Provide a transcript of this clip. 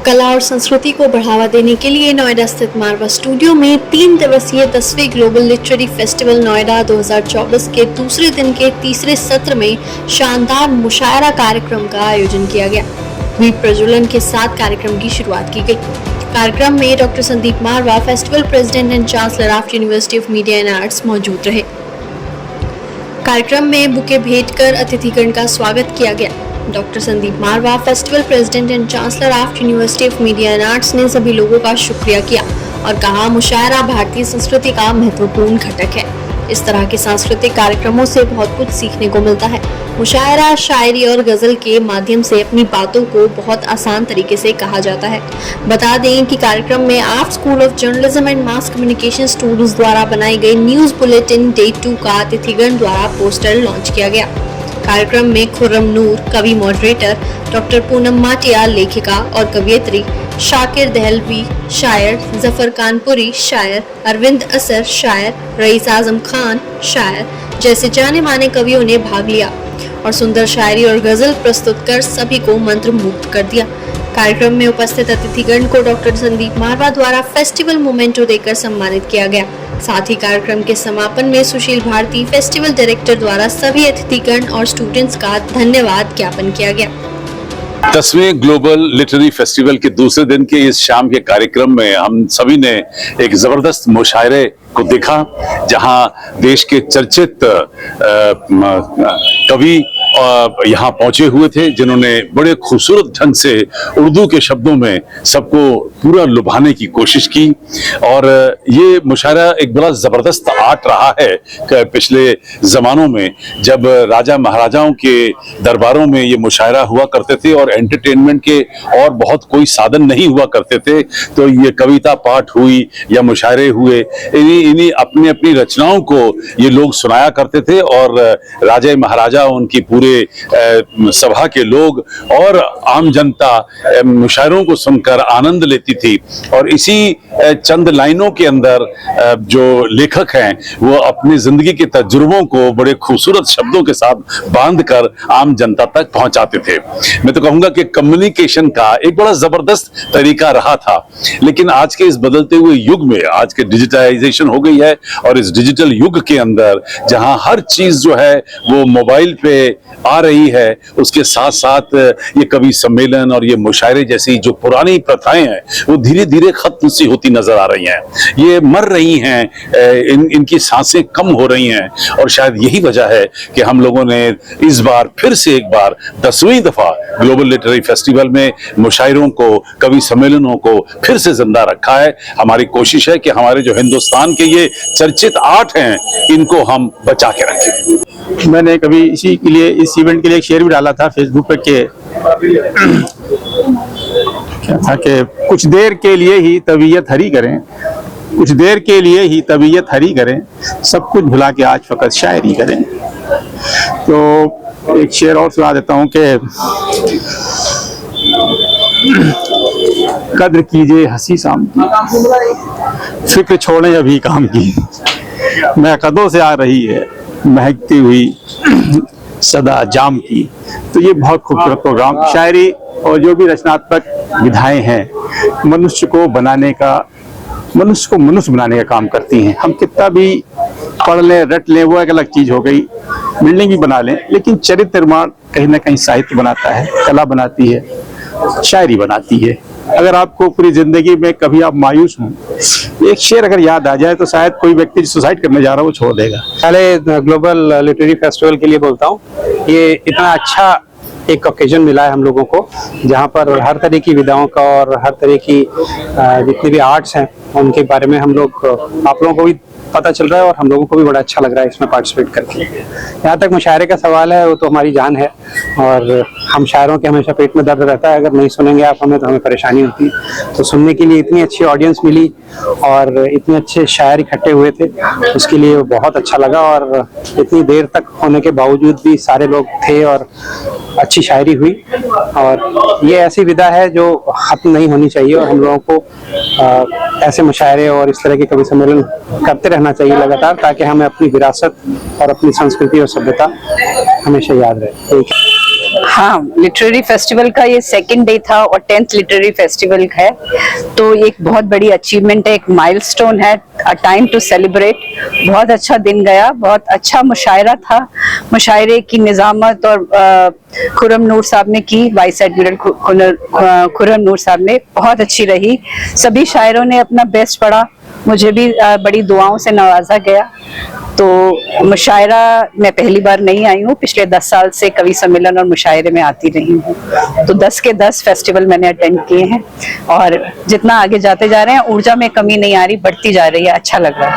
कला और संस्कृति को बढ़ावा देने के लिए नोएडा स्थित मारवा स्टूडियो में 3 दिवसीय 10वीं ग्लोबल लिटरेरी फेस्टिवल नोएडा 2024 के दूसरे दिन के तीसरे सत्र में शानदार मुशायरा कार्यक्रम का आयोजन किया गया। दीप प्रज्वलन के साथ कार्यक्रम की शुरुआत की गई। कार्यक्रम में doctor Sandeep Marwah, festival president and chancellor of university of media and arts मौजूद रहे। कार्यक्रम में बुके भेंट कर अतिथिगण का स्वागत किया गया। Doctor Sandeep Marwah, festival president and chancellor of university of media and arts ने सभी लोगों का शुक्रिया किया और कहा, मुशायरा भारतीय संस्कृति का महत्वपूर्ण घटक है। इस तरह के सांस्कृतिक कार्यक्रमों से बहुत कुछ सीखने को मिलता है। मुशायरा शायरी और गजल के माध्यम से अपनी बातों को बहुत आसान तरीके से कहा जाता है। बता दें कि कार्यक्रम में art school of journalism and mass communication students द्वारा बनाई गई न्यूज बुलेटिन डे 2 का अतिथिगण द्वारा पोस्टर लॉन्च किया गया। कार्यक्रम में खुर्रम नूर, कवि मॉडरेटर, डॉक्टर पूनम माटिया, लेखिका और कवियत्री, शाकिर दहलवी, शायर, जफर कानपुरी, शायर, अरविंद असर, शायर, रईस आजम खान, शायर जैसे जाने माने कवियों ने भाग लिया और सुंदर शायरी और गजल प्रस्तुत कर सभी को मंत्रमुग्ध कर दिया। कार्यक्रम में उपस्थित अतिथिगण को डॉक्टर संदीप मारवा द्वारा फेस्टिवल मोमेंटो देकर सम्मानित किया गया। साथ ही कार्यक्रम के समापन में सुशील भारती, फेस्टिवल डायरेक्टर द्वारा सभी अतिथिगण और स्टूडेंट्स का धन्यवाद ज्ञापन किया गया। 10वें ग्लोबल लिटरेरी फेस्टिवल के दूसरे दिन के इस शाम के कार्यक्रम में हम सभी ने एक जबरदस्त मुशायरे को देखा, जहां देश के चर्चित कवि यहाँ पहुंचे हुए थे, जिन्होंने बड़े खूबसूरत ढंग से उर्दू के शब्दों में सबको पूरा लुभाने की कोशिश की। और ये मुशायरा एक बड़ा जबरदस्त आर्ट रहा है पिछले जमानों में, जब राजा महाराजाओं के दरबारों में ये मुशायरा हुआ करते थे और एंटरटेनमेंट के और बहुत कोई साधन नहीं हुआ करते थे, तो ये कविता पाठ हुई या मुशायरे हुए, इन्हीं अपनी अपनी रचनाओं को ये लोग सुनाया करते थे और राजा महाराजा, उनकी पूरे सभा के लोग और आम जनता मुशायरों को सुनकर आनंद लेती थी। और इसी चंद लाइनों के अंदर जो लेखक हैं वो अपनी जिंदगी के तजुर्बों को बड़े खूबसूरत शब्दों के साथ बांधकर आम जनता तक पहुंचाते थे। मैं तो कहूंगा कि कम्युनिकेशन का एक बड़ा जबरदस्त तरीका रहा था, लेकिन आज के इस बदलते हुए युग में, आज के डिजिटाइजेशन हो गई है और इस डिजिटल युग के अंदर जहां हर चीज जो है वो मोबाइल पे आ रही है, उसके साथ साथ ये कवि सम्मेलन और ये मुशायरे जैसी जो पुरानी प्रथाएं हैं वो धीरे धीरे खत्म सी होती नजर आ रही हैं, ये मर रही हैं, इनकी सांसें कम हो रही हैं। और शायद यही वजह है कि हम लोगों ने इस बार फिर से एक बार 10वीं दफा ग्लोबल लिटरेरी फेस्टिवल में मुशायरों को, कवि सम्मेलनों को फिर से जिंदा रखा है। हमारी कोशिश है कि हमारे जो हिंदुस्तान के ये चर्चित आर्ट हैं इनको हम बचा के रखें। मैंने कभी इसी के लिए, इस इवेंट के लिए एक शेयर भी डाला था फेसबुक पे के क्या था कि कुछ देर के लिए ही तबीयत हरी करें, कुछ देर के लिए ही तबीयत हरी करें, सब कुछ भुला के आज फकत शायरी करें। तो एक शेर और सुना देता हूँ कि कद्र कीजिए हंसी शाम की, फिक्र छोड़ें अभी काम की, महकदों से आ रही है महकती हुई सदा जाम की। तो ये बहुत खूबसूरत प्रोग्राम, शायरी और जो भी रचनात्मक विधाएं हैं मनुष्य को बनाने का, मनुष्य को मनुष्य बनाने का काम करती हैं। हम कितना भी पढ़ लें, रट लें, वो एक अलग चीज हो गई, बिल्डिंग भी बना लें, लेकिन चरित्र निर्माण कहीं ना कहीं साहित्य बनाता है, कला बनाती है, शायरी बनाती है। अगर आपको पूरी जिंदगी में कभी आप मायूस हों, एक शेर अगर याद आ जाए तो शायद कोई व्यक्ति जो सुसाइड करने जा रहा है वो छोड़ देगा। पहले ग्लोबल लिटरेरी फेस्टिवल के लिए बोलता हूँ, ये इतना अच्छा एक ओकेजन मिला है हम लोगों को, जहाँ पर हर तरह की विधाओं का और हर तरह की जितने भी आर्ट्स हैं उनके बारे में हम लोग, आप लोगों को भी पता चल रहा है और हम लोगों को भी बड़ा अच्छा लग रहा है इसमें पार्टिसिपेट करके। यहाँ तक मुशायरे का सवाल है, वो तो हमारी जान है और हम शायरों के हमेशा पेट में दर्द रहता है, अगर नहीं सुनेंगे आप हमें तो हमें परेशानी होती है। तो सुनने के लिए इतनी अच्छी ऑडियंस मिली और इतने अच्छे शायर इकट्ठे हुए थे, उसके लिए बहुत अच्छा लगा। और इतनी देर तक होने के बावजूद भी सारे लोग थे और अच्छी शायरी हुई। और ये ऐसी विधा है जो खत्म नहीं होनी चाहिए और हम लोगों को ऐसे मुशायरे और इस तरह के कवि सम्मेलन करते रहना चाहिए लगातार, ताकि हमें अपनी विरासत और अपनी संस्कृति और सभ्यता हमेशा याद रहे। हाँ, लिटरेरी फेस्टिवल का ये सेकंड डे था और 10th लिटरेरी फेस्टिवल है, तो एक बहुत बड़ी अचीवमेंट है, एक माइलस्टोन है, अ टाइम टू सेलिब्रेट। बहुत अच्छा दिन गया, बहुत अच्छा मुशायरा था। मुशायरे की निजामत और खुर्रम नूर साहब ने की, वाइस एडमिरल खुर्रम नूर साहब ने, बहुत अच्छी रही। सभी शायरों ने अपना बेस्ट पढ़ा, मुझे भी बड़ी दुआओं से नवाजा गया। तो मुशायरा मैं पहली बार नहीं आई हूँ, पिछले 10 साल से कवि सम्मेलन और मुशायरे में आती रही हूँ। तो 10 के 10 फेस्टिवल मैंने अटेंड किए हैं और जितना आगे जाते जा रहे हैं ऊर्जा में कमी नहीं आ रही, बढ़ती जा रही है, अच्छा लग रहा है।